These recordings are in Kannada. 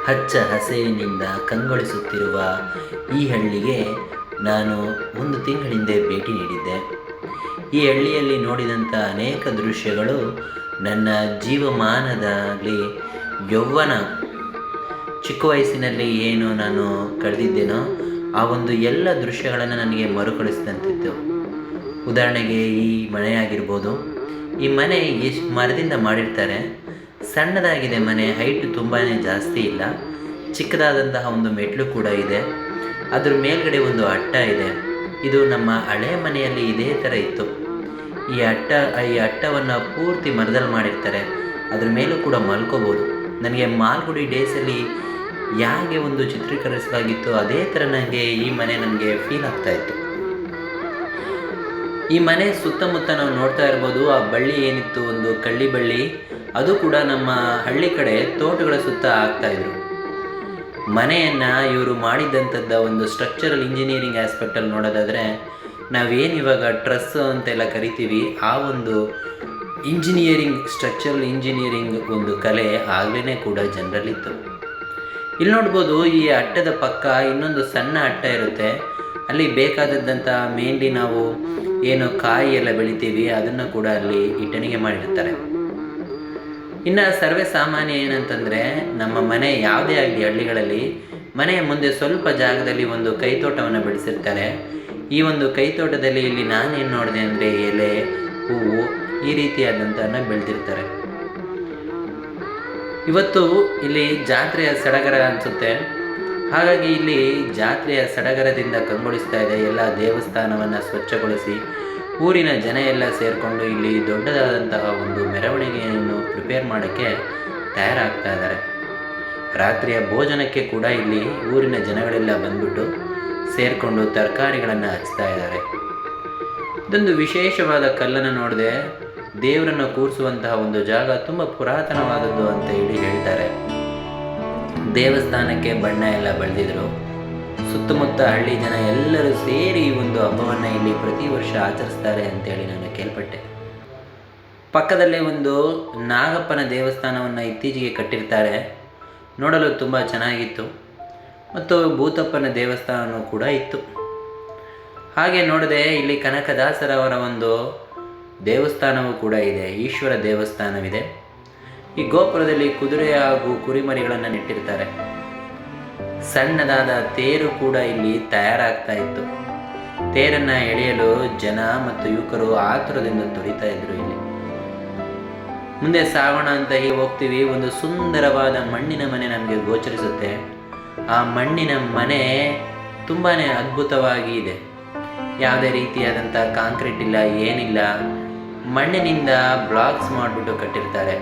ಹಚ್ಚ ಹಸಿರಿನಿಂದ ಕಂಗೊಳಿಸುತ್ತಿರುವ ಈ ಹಳ್ಳಿಗೆ ನಾನು ಒಂದು ತಿಂಗಳಿಂದ ಭೇಟಿ ನೀಡಿದ್ದೆ. ಈ ಹಳ್ಳಿಯಲ್ಲಿ ನೋಡಿದಂಥ ಅನೇಕ ದೃಶ್ಯಗಳು ನನ್ನ ಜೀವಮಾನದಲ್ಲಿ ಯೌವನ ಚಿಕ್ಕ ವಯಸ್ಸಿನಲ್ಲಿ ಏನು ನಾನು ಕಳೆದಿದ್ದೇನೋ ಆ ಒಂದು ಎಲ್ಲ ದೃಶ್ಯಗಳನ್ನು ನನಗೆ ಮರುಕಳಿಸಿದಂತಿತ್ತು. ಉದಾಹರಣೆಗೆ ಈ ಮನೆಯಾಗಿರ್ಬೋದು. ಈ ಮನೆ ಎಷ್ಟು ಮರದಿಂದ ಮಾಡಿರ್ತಾರೆ. ಸಣ್ಣದಾಗಿದೆ ಮನೆ, ಹೈಟ್ ತುಂಬಾ ಜಾಸ್ತಿ ಇಲ್ಲ. ಚಿಕ್ಕದಾದಂತಹ ಒಂದು ಮೆಟ್ಲು ಕೂಡ ಇದೆ. ಅದ್ರ ಮೇಲ್ಗಡೆ ಒಂದು ಅಟ್ಟ ಇದೆ. ಇದು ನಮ್ಮ ಹಳೆ ಮನೆಯಲ್ಲಿ ಇದೇ ಥರ ಇತ್ತು. ಈ ಅಟ್ಟವನ್ನು ಪೂರ್ತಿ ಮರದಲ್ಲಿ ಮಾಡಿರ್ತಾರೆ. ಅದ್ರ ಮೇಲೂ ಕೂಡ ಮಲ್ಕೋಬೋದು. ನನಗೆ ಮಾಲ್ಗುಡಿ ಡೇಸಲ್ಲಿ ಹೇಗೆ ಒಂದು ಚಿತ್ರೀಕರಿಸಲಾಗಿತ್ತು ಅದೇ ಥರ ನನಗೆ ಈ ಮನೆ ನನಗೆ ಫೀಲ್ ಆಗ್ತಾಯಿತ್ತು. ಈ ಮನೆ ಸುತ್ತಮುತ್ತ ನಾವು ನೋಡ್ತಾ ಇರ್ಬೋದು. ಆ ಬಳ್ಳಿ ಏನಿತ್ತು, ಒಂದು ಕಳ್ಳಿ ಬಳ್ಳಿ, ಅದು ಕೂಡ ನಮ್ಮ ಹಳ್ಳಿ ಕಡೆ ತೋಟಗಳ ಸುತ್ತ ಆಗ್ತಾಯಿದ್ರು. ಮನೆಯನ್ನು ಇವರು ಮಾಡಿದ್ದಂಥದ್ದು ಒಂದು ಸ್ಟ್ರಕ್ಚರಲ್ ಇಂಜಿನಿಯರಿಂಗ್ ಆಸ್ಪೆಕ್ಟಲ್ಲಿ ನೋಡೋದಾದರೆ, ನಾವೇನು ಇವಾಗ ಟ್ರಸ್ ಅಂತೆಲ್ಲ ಕರಿತೀವಿ, ಆ ಒಂದು ಸ್ಟ್ರಕ್ಚರಲ್ ಇಂಜಿನಿಯರಿಂಗ್ ಒಂದು ಕಲೆ ಆಗಲೇ ಕೂಡ ಜನರಲ್ಲಿತ್ತು. ಇಲ್ಲಿ ನೋಡ್ಬೋದು, ಈ ಅಟ್ಟದ ಪಕ್ಕ ಇನ್ನೊಂದು ಸಣ್ಣ ಅಟ್ಟ ಇರುತ್ತೆ. ಅಲ್ಲಿ ಬೇಕಾದದ್ದಂಥ ಮೇನ್ಲಿ ನಾವು ಏನು ಕಾಯಿ ಎಲ್ಲ ಬೆಳಿತೀವಿ ಅದನ್ನು ಕೂಡ ಅಲ್ಲಿ ಇಟ್ಟಣಿಗೆ ಮಾಡಿರ್ತಾರೆ. ಇನ್ನು ಸರ್ವೇ ಸಾಮಾನ್ಯ ಏನಂತಂದರೆ, ನಮ್ಮ ಮನೆ ಯಾವುದೇ ಆಗಲಿ ಹಳ್ಳಿಗಳಲ್ಲಿ ಮನೆಯ ಮುಂದೆ ಸ್ವಲ್ಪ ಜಾಗದಲ್ಲಿ ಒಂದು ಕೈತೋಟವನ್ನು ಬೆಳೆಸಿರ್ತಾರೆ. ಈ ಒಂದು ಕೈತೋಟದಲ್ಲಿ ಇಲ್ಲಿ ನಾನೇನು ನೋಡಿದೆ ಅಂದರೆ, ಎಲೆ, ಹೂವು ಈ ರೀತಿಯಾದಂಥನ್ನು ಬೆಳೆದಿರ್ತಾರೆ. ಇವತ್ತು ಇಲ್ಲಿ ಜಾತ್ರೆಯ ಸಡಗರ ಅನಿಸುತ್ತೆ. ಹಾಗಾಗಿ ಇಲ್ಲಿ ಜಾತ್ರೆಯ ಸಡಗರದಿಂದ ಕಂಗೊಳಿಸ್ತಾ ಇದೆ. ಎಲ್ಲ ದೇವಸ್ಥಾನವನ್ನು ಸ್ವಚ್ಛಗೊಳಿಸಿ ಊರಿನ ಜನ ಎಲ್ಲ ಸೇರಿಕೊಂಡು ಇಲ್ಲಿ ದೊಡ್ಡದಾದಂತಹ ಒಂದು ಮೆರವಣಿಗೆಯನ್ನು ಪ್ರಿಪೇರ್ ಮಾಡೋಕ್ಕೆ ತಯಾರಾಗ್ತಾ ಇದ್ದಾರೆ. ರಾತ್ರಿಯ ಭೋಜನಕ್ಕೆ ಕೂಡ ಇಲ್ಲಿ ಊರಿನ ಜನಗಳೆಲ್ಲ ಬಂದ್ಬಿಟ್ಟು ಸೇರಿಕೊಂಡು ತರಕಾರಿಗಳನ್ನು ಹಚ್ತಾ ಇದ್ದಾರೆ. ಇದೊಂದು ವಿಶೇಷವಾದ ಕಲ್ಲನ್ನು ನೋಡಿದೆ. ದೇವರನ್ನು ಕೂರಿಸುವಂತಹ ಒಂದು ಜಾಗ ತುಂಬ ಪುರಾತನವಾದದ್ದು ಅಂತ ಹೇಳಿ ಹೇಳ್ತಾರೆ. ದೇವಸ್ಥಾನಕ್ಕೆ ಬಣ್ಣ ಎಲ್ಲ ಬಳಿದಿದ್ರು. ಸುತ್ತಮುತ್ತ ಹಳ್ಳಿ ಜನ ಎಲ್ಲರೂ ಸೇರಿ ಈ ಒಂದು ಹಬ್ಬವನ್ನು ಇಲ್ಲಿ ಪ್ರತಿ ವರ್ಷ ಆಚರಿಸ್ತಾರೆ ಅಂತೇಳಿ ನಾನು ಕೇಳ್ಪಟ್ಟೆ. ಪಕ್ಕದಲ್ಲೇ ಒಂದು ನಾಗಪ್ಪನ ದೇವಸ್ಥಾನವನ್ನು ಇತ್ತೀಚೆಗೆ ಕಟ್ಟಿರ್ತಾರೆ. ನೋಡಲು ತುಂಬ ಚೆನ್ನಾಗಿತ್ತು. ಮತ್ತು ಭೂತಪ್ಪನ ದೇವಸ್ಥಾನವೂ ಕೂಡ ಇತ್ತು. ಹಾಗೆ ನೋಡಿದೆ, ಇಲ್ಲಿ ಕನಕದಾಸರವರ ಒಂದು ದೇವಸ್ಥಾನವೂ ಕೂಡ ಇದೆ. ಈಶ್ವರ ದೇವಸ್ಥಾನವಿದೆ. ಈ ಗೋಪುರದಲ್ಲಿ ಕುದುರೆ ಹಾಗೂ ಕುರಿಮರಿಗಳನ್ನು ನೆಟ್ಟಿರ್ತಾರೆ. ಸಣ್ಣದಾದ ತೇರು ಕೂಡ ಇಲ್ಲಿ ತಯಾರಾಗ್ತಾ ಇತ್ತು. ತೇರನ್ನು ಎಳೆಯಲು ಜನ ಮತ್ತು ಯುವಕರು ಆತುರದಿಂದ ತುರಿತಾ ಇದ್ರು. ಇಲ್ಲಿ ಮುಂದೆ ಸಾಗೋಣ ಅಂತ ಹೀಗೆ ಹೋಗ್ತೀವಿ. ಒಂದು ಸುಂದರವಾದ ಮಣ್ಣಿನ ಮನೆ ನಮಗೆ ಗೋಚರಿಸುತ್ತೆ. ಆ ಮಣ್ಣಿನ ಮನೆ ತುಂಬಾ ಅದ್ಭುತವಾಗಿ ಇದೆ. ಯಾವುದೇ ರೀತಿಯಾದಂಥ ಕಾಂಕ್ರೀಟ್ ಇಲ್ಲ, ಏನಿಲ್ಲ. ಮಣ್ಣಿನಿಂದ ಬ್ಲಾಕ್ಸ್ ಮಾಡಿಬಿಟ್ಟು ಕಟ್ಟಿರ್ತಾರೆ.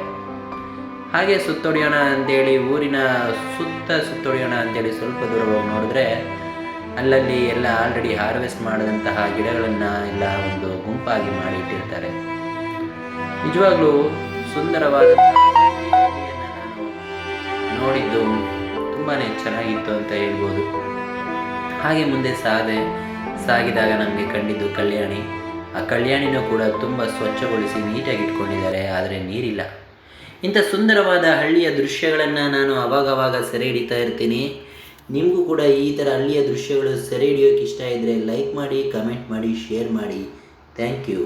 ಹಾಗೆ ಸುತ್ತೊಡೆಯೋಣ ಅಂತೇಳಿ ಊರಿನ ಸುತ್ತೊಡೆಯೋಣ ಅಂತೇಳಿ ಸ್ವಲ್ಪ ದೂರ ಹೋಗಿ ನೋಡಿದ್ರೆ, ಅಲ್ಲಲ್ಲಿ ಎಲ್ಲ ಆಲ್ರೆಡಿ ಹಾರ್ವೆಸ್ಟ್ ಮಾಡಿದಂತಹ ಗಿಡಗಳನ್ನು ಎಲ್ಲ ಒಂದು ಗುಂಪಾಗಿ ಮಾಡಿ ಇಟ್ಟಿರ್ತಾರೆ. ನಿಜವಾಗ್ಲೂ ಸುಂದರವಾದ ನಾನು ನೋಡಿದ್ದು ತುಂಬಾ ಚೆನ್ನಾಗಿತ್ತು ಅಂತ ಹೇಳ್ಬೋದು. ಹಾಗೆ ಮುಂದೆ ಸಾಗಿದಾಗ ನಮಗೆ ಕಂಡಿದ್ದು ಕಲ್ಯಾಣಿ. ಆ ಕಲ್ಯಾಣಿನೂ ಕೂಡ ತುಂಬ ಸ್ವಚ್ಛಗೊಳಿಸಿ ನೀಟಾಗಿ ಇಟ್ಕೊಂಡಿದ್ದಾರೆ. ಆದರೆ ನೀರಿಲ್ಲ. ಇಂಥ ಸುಂದರವಾದ ಹಳ್ಳಿಯ ದೃಶ್ಯಗಳನ್ನು ನಾನು ಅವಾಗವಾಗ ಸೆರೆ ಹಿಡಿತಾ ಇರ್ತೀನಿ. ನಿಮಗೂ ಕೂಡ ಈ ಥರ ಹಳ್ಳಿಯ ದೃಶ್ಯಗಳು ಸೆರೆ ಹಿಡಿಯೋಕ್ಕೆ ಇಷ್ಟ ಇದ್ದರೆ ಲೈಕ್ ಮಾಡಿ, ಕಮೆಂಟ್ ಮಾಡಿ, ಶೇರ್ ಮಾಡಿ. Thank you.